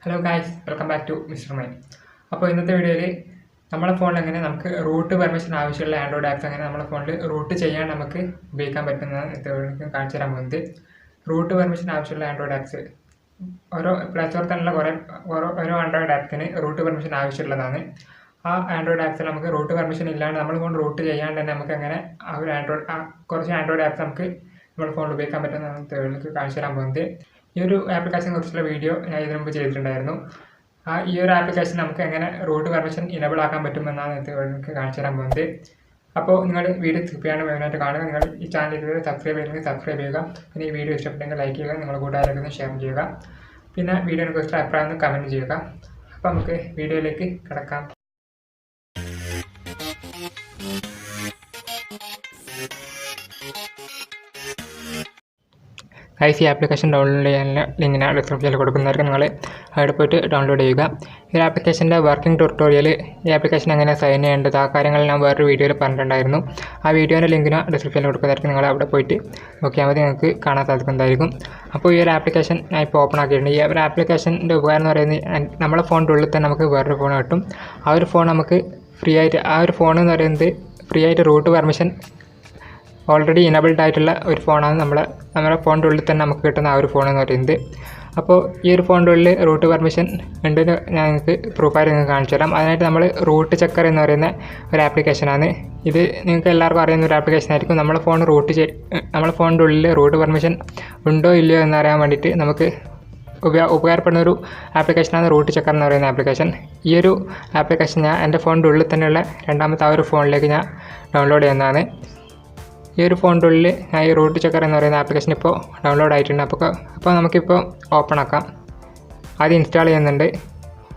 Hello guys, welcome back to Mister Mine. അപ്പോൾ ഇന്നത്തെ വീഡിയോയിൽ നമ്മുടെ ഫോണിൽ എങ്ങനെ നമുക്ക് റൂട്ട് പെർമിഷൻ ആവശ്യമുള്ള ആൻഡ്രോയിഡ് ആപ്സ് എങ്ങനെ നമ്മുടെ ഫോണിൽ റൂട്ട് ചെയ്യാൻ നമുക്ക് ഉപയോഗിക്കാൻ പറ്റുന്നതാണ് ഇന്നത്തെ കാണിച്ചു തരാൻ പോകുന്നത്. റൂട്ട് പെർമിഷൻ ആവശ്യമുള്ള ആൻഡ്രോയിഡ് ആപ്സ് ഓരോ പ്ലേ സ്റ്റോറിൽ തന്നെയുള്ള ഓരോ ആൻഡ്രോയിഡ് ആപ്സിന് റൂട്ട് പെർമിഷൻ ആവശ്യമുള്ളതാണ്. ആ ആൻഡ്രോയിഡ് ആപ്സിൽ നമുക്ക് റൂട്ട് പെർമിഷൻ ഇല്ലാണ്ട് നമ്മൾ ഫോൺ റൂട്ട് ചെയ്യാണ്ട് തന്നെ നമുക്ക് എങ്ങനെ ആ ഒരു കുറച്ച് ആൻഡ്രോയിഡ് ആപ്സ് നമുക്ക് നമ്മുടെ ഫോണിൽ ഉപയോഗിക്കാൻ പറ്റുന്നതാണ് നിങ്ങൾക്ക് കാണിച്ചു തരാൻ പോകുന്നത്. ഈ ഒരു ആപ്ലിക്കേഷനെ കുറിച്ചുള്ള വീഡിയോ ഞാൻ ഇതിനു മുമ്പ് ചെയ്തിട്ടുണ്ടായിരുന്നു. ഈ ഒരു ആപ്ലിക്കേഷൻ നമുക്ക് എങ്ങനെ റൂട്ട് പെർമിഷൻ ഇനേബിൾ ആക്കാൻ പറ്റുമെന്നാണ് നിങ്ങൾക്ക് കാണിച്ചു തരാൻ പോകുന്നത്. അപ്പോൾ നിങ്ങൾ വീഡിയോ സ്കിപ്പ് ചെയ്യാണ്ട് മുഴുവനായിട്ട് കാണുക. നിങ്ങൾ ഈ ചാനൽ ഇതുവരെ സബ്സ്ക്രൈബ് ചെയ്തെങ്കിൽ സബ്സ്ക്രൈബ് ചെയ്യുക. പിന്നെ ഈ വീഡിയോ ഇഷ്ടപ്പെട്ടെങ്കിൽ ലൈക്ക് ചെയ്യുക, നിങ്ങളുടെ കൂട്ടുകാരൊക്കെ ഷെയർ ചെയ്യുക. പിന്നെ വീഡിയോനെ കുറിച്ച് അഭിപ്രായം കമൻറ്റ് ചെയ്യുക. അപ്പോൾ നമുക്ക് വീഡിയോയിലേക്ക് കിടക്കാം. ഈ ആപ്ലിക്കേഷൻ ഡൗൺലോഡ് ചെയ്യാനുള്ള ലിങ്ക് ഞാൻ ഡിസ്ക്രിപ്ഷനിൽ കൊടുക്കുന്നതായിരിക്കും. നിങ്ങൾ അവിടെ പോയിട്ട് ഡൗൺലോഡ് ചെയ്യുക. ഈ ആപ്ലിക്കേഷൻ്റെ വർക്കിംഗ് ട്യൂട്ടോറിയൽ, ഈ ആപ്ലിക്കേഷൻ എങ്ങനെ സൈൻ ചെയ്യേണ്ടത്, ആ കാര്യങ്ങൾ ഞാൻ വേറൊരു വീഡിയോയിൽ പറഞ്ഞിട്ടുണ്ടായിരുന്നു. ആ വീഡിയോൻ്റെ ലിങ്ക് ഞാൻ ഡിസ്ക്രിപ്ഷനിൽ കൊടുക്കുന്നതായിരിക്കും. നിങ്ങൾ അവിടെ പോയിട്ട് നോക്കിയാൽ മതി, നിങ്ങൾക്ക് കാണാൻ സാധിക്കുന്നതായിരിക്കും. അപ്പോൾ ഈ ഒരു ആപ്ലിക്കേഷൻ ഞാൻ ഇപ്പോൾ ഓപ്പൺ ആക്കിയിട്ടുണ്ട്. ഈ ഒരു ആപ്ലിക്കേഷൻ്റെ ഉപകാരം എന്ന് പറയുന്നത് നമ്മളെ ഫോണിൻ്റെ ഉള്ളിൽ തന്നെ നമുക്ക് വേറൊരു ഫോൺ കിട്ടും. ആ ഒരു ഫോൺ നമുക്ക് ഫ്രീ ആയിട്ട്, ആ ഒരു ഫോൺ എന്ന് പറയുന്നത് ഫ്രീ ആയിട്ട് റൂട്ട് പെർമിഷൻ ഓൾറെഡി ഇനബിൾഡ് ആയിട്ടുള്ള ഒരു ഫോണാണ് നമ്മുടെ ഫോണിൻ്റെ ഉള്ളിൽ തന്നെ നമുക്ക് കിട്ടുന്ന ആ ഒരു ഫോൺ എന്ന് പറയുന്നത്. അപ്പോൾ ഈ ഒരു ഫോണിൻ്റെ ഉള്ളിൽ റൂട്ട് പെർമിഷൻ ഉണ്ടെന്ന് ഞാൻ നിങ്ങൾക്ക് പ്രൂഫായിട്ട് നിങ്ങൾക്ക് കാണിച്ചു തരാം. അതിനായിട്ട് നമ്മൾ റൂട്ട് ചെക്കർ എന്ന് പറയുന്ന ഒരു ആപ്ലിക്കേഷനാണ് ഇത്. നിങ്ങൾക്ക് എല്ലാവർക്കും അറിയുന്ന ഒരു ആപ്ലിക്കേഷൻ ആയിരിക്കും. നമ്മളെ ഫോണിൻ്റെ ഉള്ളിൽ റൂട്ട് പെർമിഷൻ ഉണ്ടോ ഇല്ലയോ എന്നറിയാൻ വേണ്ടിയിട്ട് നമുക്ക് ഉപകാരപ്പെടുന്ന ഒരു ആപ്ലിക്കേഷനാണ് റൂട്ട് ചെക്കർ എന്ന് പറയുന്ന ആപ്ലിക്കേഷൻ. ഈ ഒരു ആപ്ലിക്കേഷൻ ഞാൻ എൻ്റെ ഫോണിൻ്റെ ഉള്ളിൽ തന്നെയുള്ള രണ്ടാമത്തെ ആ ഒരു ഫോണിലേക്ക് ഞാൻ ഡൗൺലോഡ് ചെയ്യുന്നതാണ്. ഈ ഒരു ഫോണിൻ്റെ ഉള്ളിൽ ഞാൻ ഈ റൂട്ട് ചെക്കർ എന്ന് പറയുന്ന ആപ്ലിക്കേഷൻ ഇപ്പോൾ ഡൗൺലോഡ് ആയിട്ടുണ്ട്. അപ്പോൾ നമുക്കിപ്പോൾ ഓപ്പൺ ആക്കാം. ആദ്യം ഇൻസ്റ്റാൾ ചെയ്യുന്നുണ്ട്.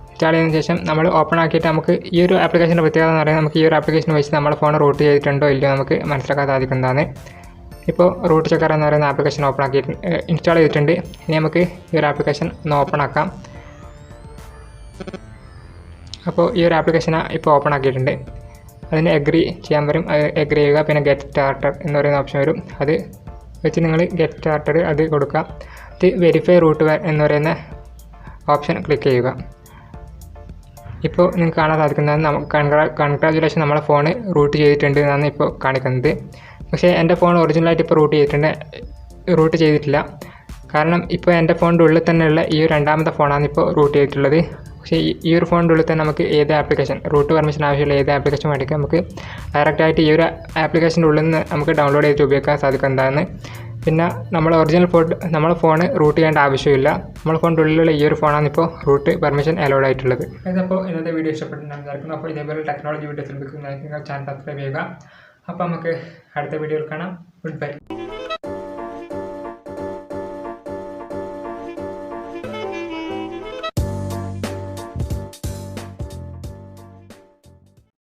ഇൻസ്റ്റാൾ ചെയ്തതിന് ശേഷം നമ്മൾ ഓപ്പൺ ആക്കിയിട്ട് നമുക്ക് ഈ ഒരു ആപ്ലിക്കേഷൻ്റെ പ്രത്യേകത എന്ന് പറയുന്നത് നമുക്ക് ഈ ഒരു ആപ്ലിക്കേഷൻ വെച്ച് നമ്മുടെ ഫോൺ റൂട്ട് ചെയ്തിട്ടുണ്ടോ ഇല്ലയോ നമുക്ക് മനസ്സിലാക്കാൻ സാധിക്കുന്നതാണ്. ഇപ്പോൾ റൂട്ട് ചെക്കർ എന്ന് പറയുന്ന ആപ്ലിക്കേഷൻ ഓപ്പൺ ആക്കിയിട്ട് ഇൻസ്റ്റാൾ ചെയ്തിട്ടുണ്ട്. ഇനി നമുക്ക് ഈ ഒരു ആപ്ലിക്കേഷൻ ഒന്ന് ഓപ്പൺ ആക്കാം. അപ്പോൾ ഈ ഒരു ആപ്ലിക്കേഷൻ ഇപ്പോൾ ഓപ്പൺ ആക്കിയിട്ടുണ്ട്. അതിന് എഗ്രി ചെയ്യാൻ വരും. എഗ്രി ചെയ്യുക. പിന്നെ ഗെറ്റ് സ്റ്റാർട്ടഡ് എന്ന് പറയുന്ന ഓപ്ഷൻ വരും. അത് വെച്ച് നിങ്ങൾ ഗെറ്റ് സ്റ്റാർട്ടഡ് അത് കൊടുക്കുക. ഇത് വെരിഫൈ റൂട്ട് എന്ന് പറയുന്ന ഓപ്ഷൻ ക്ലിക്ക് ചെയ്യുക. ഇപ്പോൾ നിങ്ങൾക്ക് കാണാൻ സാധിക്കുന്നതാണ് കൺഗ്രാജുലേഷൻ, നമ്മളെ ഫോൺ റൂട്ട് ചെയ്തിട്ടുണ്ട് എന്നാണ് ഇപ്പോൾ കാണിക്കുന്നത്. പക്ഷേ എൻ്റെ ഫോൺ ഒറിജിനലായിട്ട് ഇപ്പോൾ റൂട്ട് ചെയ്തിട്ടില്ല. കാരണം ഇപ്പോൾ എൻ്റെ ഫോണിൻ്റെ ഉള്ളിൽ തന്നെയുള്ള ഈ രണ്ടാമത്തെ ഫോണാണ് ഇപ്പോൾ റൂട്ട് ചെയ്തിട്ടുള്ളത്. പക്ഷേ ഈ ഒരു ഫോണിൻ്റെ ഉള്ളിൽ തന്നെ നമുക്ക് ഏത് ആപ്ലിക്കേഷൻ റൂട്ട് പെർമിഷൻ ആവശ്യമുള്ള ഏത് ആപ്ലിക്കേഷൻ വേണ്ടിയിട്ട് നമുക്ക് ഡയറക്റ്റായിട്ട് ഈ ഒരു ആപ്ലിക്കേഷൻ്റെ ഉള്ളിൽ നിന്ന് നമുക്ക് ഡൗൺലോഡ് ചെയ്തിട്ട് ഉപയോഗിക്കാൻ സാധിക്കുന്നതാണ്. പിന്നെ നമ്മളെ ഫോൺ റൂട്ട് ചെയ്യേണ്ട ആവശ്യമില്ല. നമ്മുടെ ഫോണിൻ്റെ ഉള്ളിലുള്ള ഈ ഒരു ഫോണാണ് ഇപ്പോൾ റൂട്ട് പെർമിഷൻ അലൗഡ് ആയിട്ടുള്ളത്. അപ്പോൾ ഇന്നത്തെ വീഡിയോ ഇഷ്ടപ്പെട്ടിട്ടുണ്ടായിരുന്നു. അപ്പോൾ ഇതേപോലെ ടെക്നോളജി വീഡിയോസ് ലഭിക്കുന്നതായിരിക്കും. ചാനൽ സബ്സ്ക്രൈബ് ചെയ്യുക. അപ്പോൾ നമുക്ക് അടുത്ത വീഡിയോയിൽ കാണാം. Good bye.